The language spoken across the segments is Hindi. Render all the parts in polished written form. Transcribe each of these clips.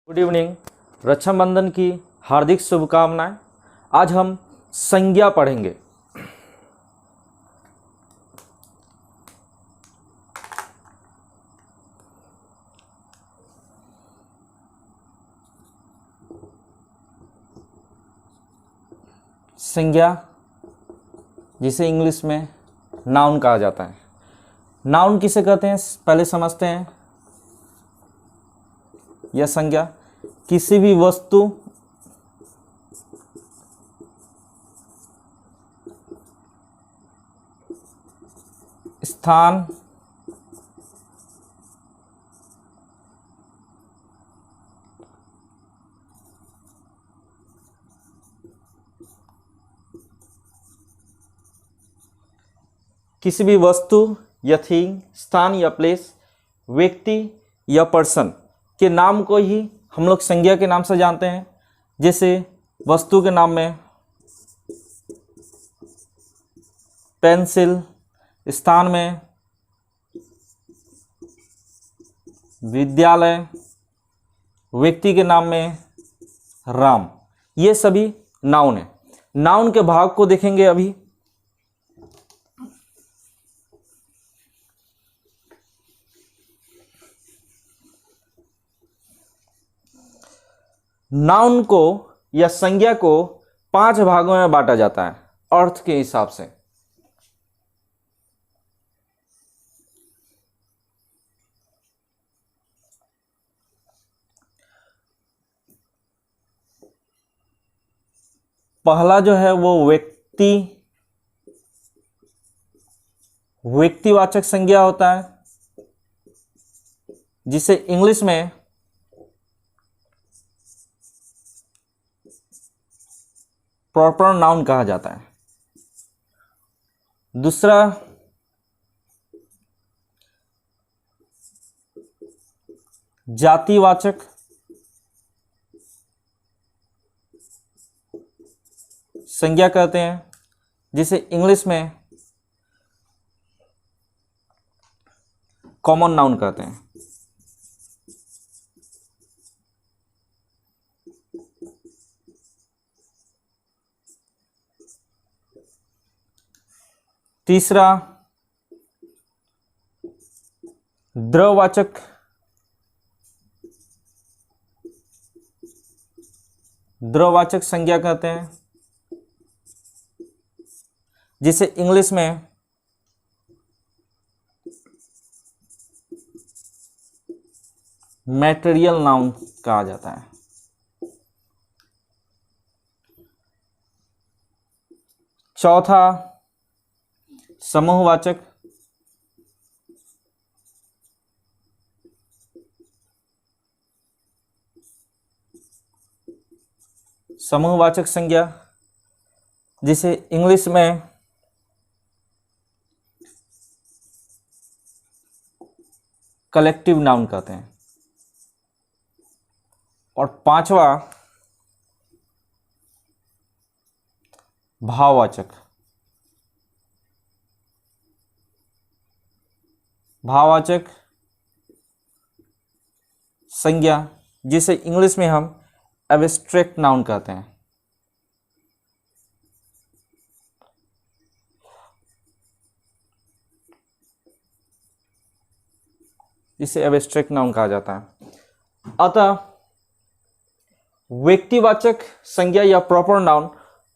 Good evening. रक्षाबंधन की हार्दिक शुभकामनाएं। आज हम संज्ञा पढ़ेंगे। संज्ञा जिसे इंग्लिश में नाउन कहा जाता है। नाउन किसे कहते हैं पहले समझते हैं। यह संज्ञा किसी भी वस्तु, स्थान, किसी भी वस्तु या थिंग, स्थान या प्लेस, व्यक्ति या पर्सन के नाम को ही हम लोग संज्ञा के नाम से जानते हैं। जैसे वस्तु के नाम में पेंसिल, स्थान में विद्यालय, व्यक्ति के नाम में राम। ये सभी नाउन है। नाउन के भाग को देखेंगे अभी। नाउन को या संज्ञा को 5 भागों में बांटा जाता है अर्थ के हिसाब से। पहला जो है वो व्यक्तिवाचक संज्ञा होता है, जिसे इंग्लिश में प्रॉपर नाउन कहा जाता है। दूसरा जातिवाचक संज्ञा कहते हैं, जिसे इंग्लिश में कॉमन नाउन कहते हैं। तीसरा द्रववाचक संज्ञा कहते हैं, जिसे इंग्लिश में मैटेरियल नाउन कहा जाता है। चौथा समूहवाचक संज्ञा, जिसे इंग्लिश में कलेक्टिव नाउन कहते हैं। और पांचवा भाववाचक संज्ञा, जिसे इंग्लिश में हम एब्स्ट्रैक्ट नाउन कहते हैं। जिसे एब्स्ट्रैक्ट नाउन कहा जाता है। अतः व्यक्तिवाचक संज्ञा या प्रॉपर नाउन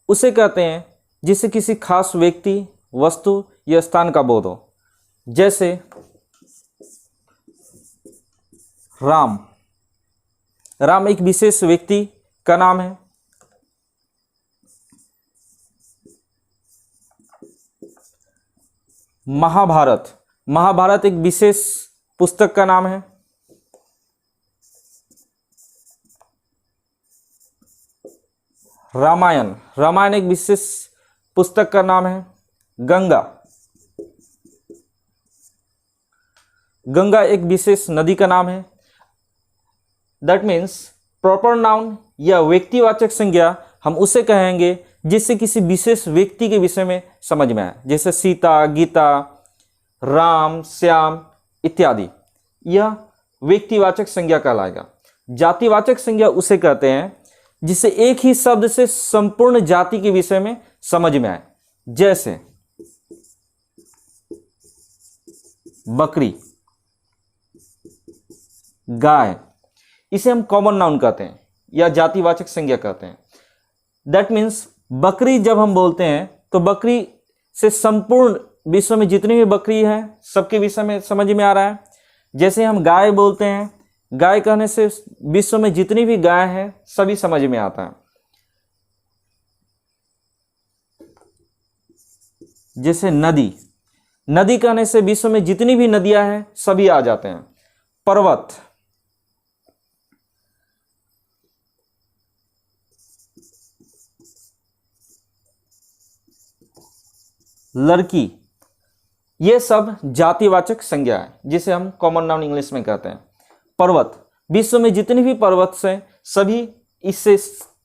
उसे कहते हैं जिसे किसी खास व्यक्ति, वस्तु या स्थान का बोध हो। जैसे राम एक विशेष व्यक्ति का नाम है। महाभारत एक विशेष पुस्तक का नाम है। रामायण एक विशेष पुस्तक का नाम है। गंगा एक विशेष नदी का नाम है। दैट मीन्स प्रॉपर नाउन या व्यक्तिवाचक संज्ञा हम उसे कहेंगे जिससे किसी विशेष व्यक्ति के विषय में समझ में आए। जैसे सीता, गीता, राम, श्याम इत्यादि। यह व्यक्तिवाचक संज्ञा कहलाएगा। जातिवाचक संज्ञा उसे कहते हैं जिसे एक ही शब्द से संपूर्ण जाति के विषय में समझ में आए। जैसे बकरी, गाय, इसे हम कॉमन नाउन कहते हैं या जातिवाचक संज्ञा कहते हैं। दैट मीन्स बकरी जब हम बोलते हैं तो बकरी से संपूर्ण विश्व में जितनी भी बकरी है सबके विषय में समझ में आ रहा है। जैसे हम गाय बोलते हैं, गाय कहने से विश्व में जितनी भी गाय है सभी समझ में आता है। जैसे नदी, नदी कहने से विश्व में जितनी भी नदियां हैं सभी आ जाते हैं। पर्वत, लड़की, ये सब जातिवाचक संज्ञा है जिसे हम कॉमन नाउन इंग्लिश में कहते हैं। पर्वत, विश्व में जितनी भी पर्वत से सभी इससे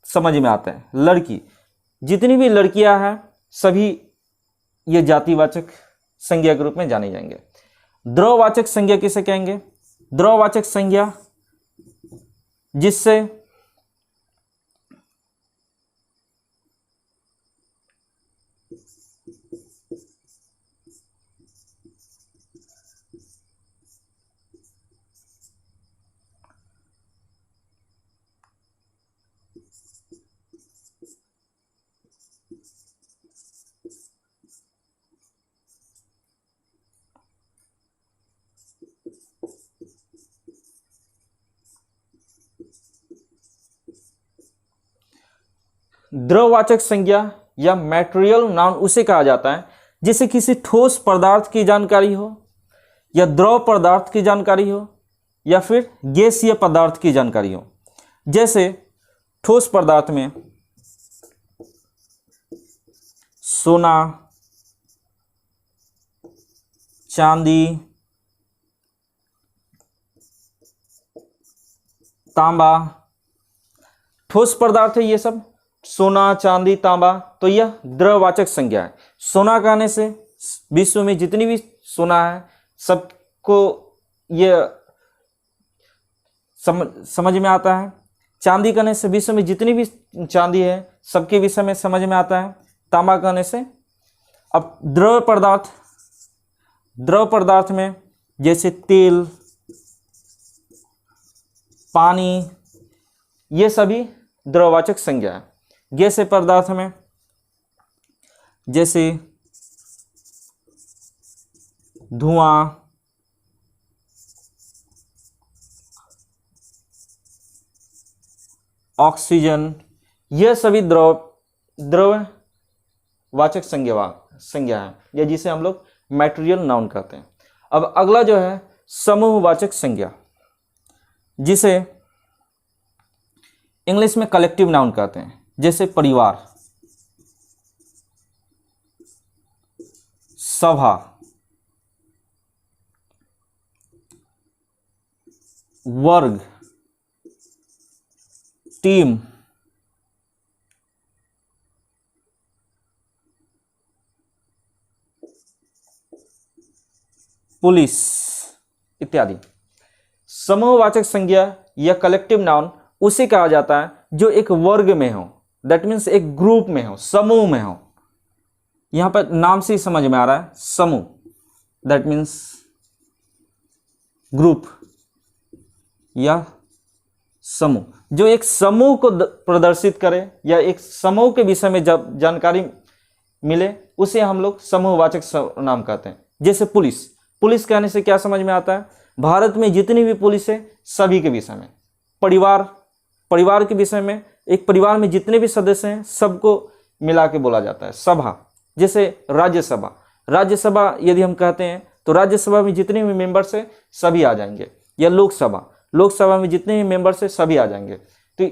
समझ में आते हैं। लड़की, जितनी भी लड़कियां हैं सभी ये जातिवाचक संज्ञा के रूप में जाने जाएंगे। द्रववाचक संज्ञा किसे कहेंगे? द्रववाचक संज्ञा जिससे द्रववाचक संज्ञा या मैटेरियल नाउन उसे कहा जाता है जिसे किसी ठोस पदार्थ की जानकारी हो या द्रव पदार्थ की जानकारी हो या फिर गैसीय पदार्थ की जानकारी हो। जैसे ठोस पदार्थ में सोना, चांदी, तांबा, ठोस पदार्थ है ये सब, सोना, चांदी, तांबा, तो यह द्रववाचक संज्ञा है। सोना कहने से विश्व में जितनी भी सोना है सबको यह समझ में आता है। चांदी कहने से विश्व में जितनी भी चांदी है सबके विषय में समझ में आता है। तांबा कहने से, अब द्रव पदार्थ में जैसे तेल, पानी, ये सभी द्रववाचक संज्ञा है। गैसीय पदार्थ में जैसे धुआं, ऑक्सीजन, यह सभी द्रववाचक संज्ञा है या जिसे हम लोग मैटेरियल नाउन कहते हैं। अब अगला जो है समूहवाचक संज्ञा, जिसे इंग्लिश में कलेक्टिव नाउन कहते हैं। जैसे परिवार, सभा, वर्ग, टीम, पुलिस इत्यादि। समूहवाचक संज्ञा या कलेक्टिव नाउन उसे कहा जाता है जो एक वर्ग में हो, दैट मीन्स एक ग्रुप में हो, समूह में हो। यहां पर नाम से ही समझ में आ रहा है समूह, दैट मीन्स ग्रुप या समूह। जो एक समूह को प्रदर्शित करे या एक समूह के विषय में जब जानकारी मिले उसे हम लोग समूहवाचक नाम कहते हैं। जैसे पुलिस, पुलिस कहने से क्या समझ में आता है? भारत में जितनी भी पुलिस है सभी के विषय में। परिवार के विषय में, एक परिवार में जितने भी सदस्य हैं सबको मिला के बोला जाता है। सभा, जैसे राज्यसभा, राज्यसभा यदि हम कहते हैं तो राज्यसभा में जितने भी मेंबर्स हैं सभी आ जाएंगे। या लोकसभा में जितने भी मेंबर्स हैं सभी आ जाएंगे। तो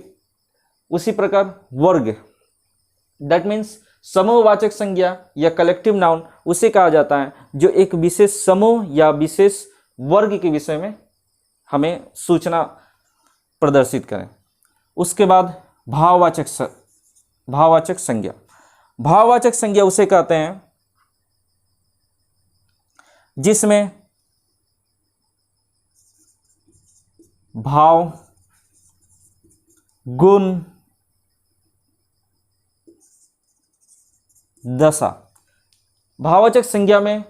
उसी प्रकार वर्ग, दैट मीन्स समूहवाचक संज्ञा या कलेक्टिव नाउन उसे कहा जाता है जो एक विशेष समूह या विशेष वर्ग के विषय में हमें सूचना प्रदर्शित करें। उसके बाद भाववाचक संज्ञा। भाववाचक संज्ञा उसे कहते हैं जिसमें भाव, गुण, दशा। भाववाचक संज्ञा में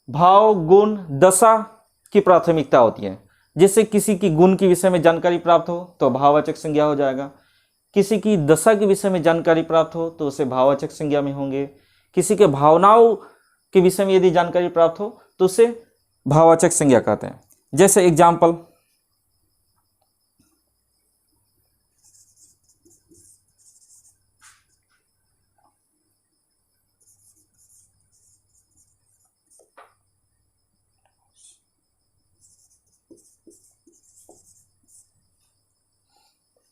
भाव, गुण, दशा की प्राथमिकता होती है। जैसे किसी की गुण के विषय में जानकारी प्राप्त हो तो भाववाचक संज्ञा हो जाएगा, किसी की दशा के विषय में जानकारी प्राप्त हो तो उसे भाववाचक संज्ञा में होंगे, किसी के भावनाओं के विषय में यदि जानकारी प्राप्त हो तो उसे भाववाचक संज्ञा कहते हैं। जैसे एग्जाम्पल,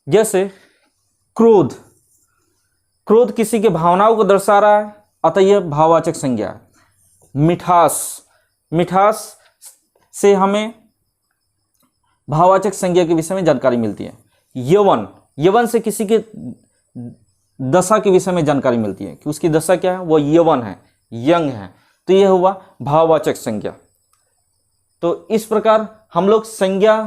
जैसे क्रोध, क्रोध किसी के भावनाओं को दर्शा रहा है, अतः यह भाववाचक संज्ञा है। मिठास, मिठास से हमें भाववाचक संज्ञा के विषय में जानकारी मिलती है। यौवन, यौवन से किसी के दशा के विषय में जानकारी मिलती है कि उसकी दशा क्या है, वो यौवन है, यंग है, तो यह हुआ भाववाचक संज्ञा। तो इस प्रकार हम लोग संज्ञा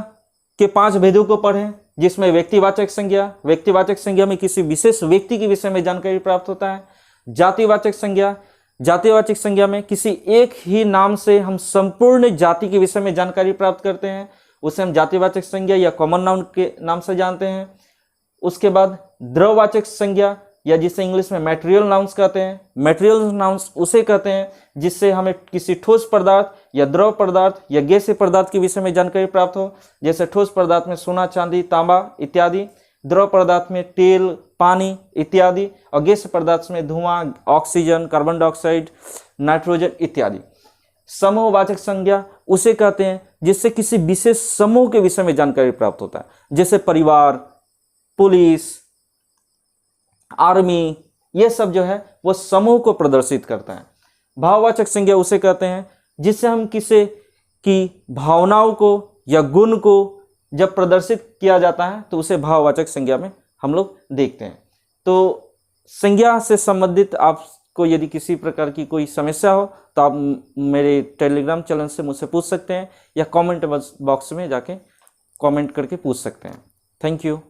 के 5 भेदों को पढ़े, जिसमें व्यक्तिवाचक संज्ञा, व्यक्तिवाचक संज्ञा में किसी विशेष व्यक्ति के विषय में जानकारी प्राप्त होता है। जातिवाचक संज्ञा, जातिवाचक संज्ञा में किसी एक ही नाम से हम संपूर्ण जाति के विषय में जानकारी प्राप्त करते हैं, उसे हम जातिवाचक संज्ञा या कॉमन नाउन के नाम से जानते हैं। उसके बाद द्रववाचक संज्ञा, या जिसे इंग्लिश में मटेरियल नाउन्स कहते हैं, मटेरियल नाउन्स उसे कहते हैं जिससे हमें किसी ठोस पदार्थ या द्रव पदार्थ या गैसीय पदार्थ के विषय में जानकारी प्राप्त हो। जैसे ठोस पदार्थ में सोना, चांदी, तांबा इत्यादि, द्रव पदार्थ में तेल, पानी इत्यादि, और गैसीय पदार्थ में धुआं, ऑक्सीजन, कार्बन डाइऑक्साइड, नाइट्रोजन इत्यादि। समूहवाचक संज्ञा उसे कहते हैं जिससे किसी विशेष समूह के विषय में जानकारी प्राप्त होता है, जैसे परिवार, पुलिस, आर्मी, ये सब जो है वो समूह को प्रदर्शित करता है। भाववाचक संज्ञा उसे कहते हैं जिससे हम किसी की भावनाओं को या गुण को जब प्रदर्शित किया जाता है तो उसे भाववाचक संज्ञा में हम लोग देखते हैं। तो संज्ञा से संबंधित आपको यदि किसी प्रकार की कोई समस्या हो तो आप मेरे टेलीग्राम चैनल से मुझसे पूछ सकते हैं या कमेंट बॉक्स में जाके कमेंट करके पूछ सकते हैं। Thank you.